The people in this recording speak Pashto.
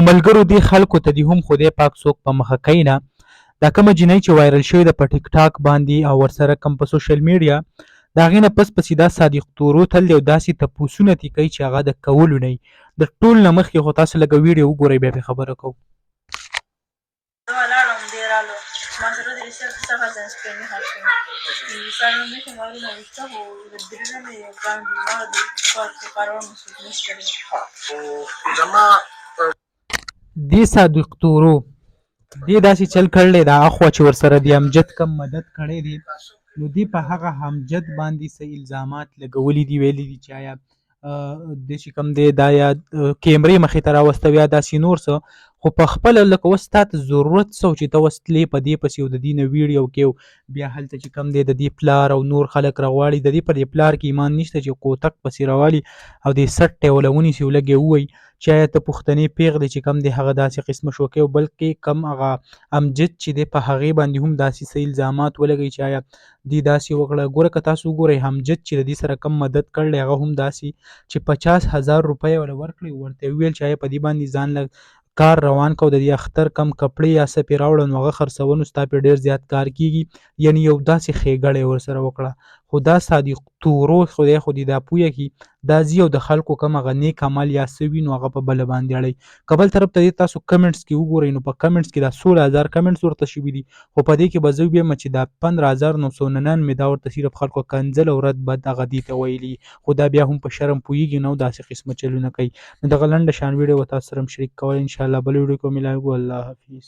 ملګرو دې خلکو ته دې هم خدای پاک څوک په مخه کوي نه. دا کومه جینۍ چې وایرل شوې ده په ټیک ټاک باندې او ورسره کوم په سوشل میډیا، د هغې نه پس پسې دا صادق تورو تل دی او داسې تپوسونه ترې کوي چې هغه د کولو نه وي. د ټول نه مخکې خو تاسو لږه ویډیو وګورئ بیا پرې خبره کوو. زه ولاړم دی رالو ما سره د ریسرچ څخه سنسکرین هاتم سر مې شمارونه وشته خو د درې مې ګرام بیمار دی کارونه مسوک نشته دی زما دې صادق تورو دې داسې چل کړلی دا اخوا چې ورسره د امجد کم مدد کړی دی، نو دې په هغه امجد باندې څه الزامات لګولي دي، ویلي دي چې آیا د چې کوم دی دا یا کیمرې مخې ته راوسته یا داسې نور څه، خو په خپله لکه اوس تا ته ضرورت څه و چې ته اوس تلې په دې پسې او د دې نه ویډیو کې بیا هلته چې کوم دی د دې پلار او نور خلک راغواړي، د دې پر دې پلار کې ایمان نشته چې کوتک پسې راوالي او دې سټ ټی وله ونیسي او لږ یې ووایي چې آیا ته پښتنې پیغ دی چې کوم دی هغه داسې قسمه شوکې، او بلکې کم هغه امجد چې دی په هغې باندې هم داسې څه الزامات ولګوي چې آیا دې داسې وکړه. ګوره که تاسو وګورئ امجد چې د دې سره کم مدد کړلی هغه هم داسې چې 50,000 روپۍ ورله ورکړې، ورته یې وویل چې آیا په دې باندې ځان له کار روان کو، د دې اختر کم کپړې یا څه پرې راوړه نو هغه خرڅوه نو ستا پرې ډېر زیات کار کېږي، یعنې یو داسې ښېګړه یې ورسره وکړه. خو دا صادق تورو خدای خو دې دا پویه کړي دا ځي او د خلکو کم هغه نیک عمل یا څه وي نو هغه په بله باندې اړوي. که بل طرف ته دې تاسو کمنټس کې وګورئ نو په کمنټس کې دا 16,000 کمنټس ورته شوي دي، خو په دې کې به زه ووایم چې دا 15,999 مې دا ورته صرف خلکو کنځل او رد بد هغه دې ته ویلي، خو دا بیا هم په شرم پوهېږي نه او داسې قسمه چلونه کوي. نو دغه لنډه شان ویډیو به تاسو سره هم شریک کوئ، انشاءالله بل ویډیو کې به ملاوي. الله حافظ.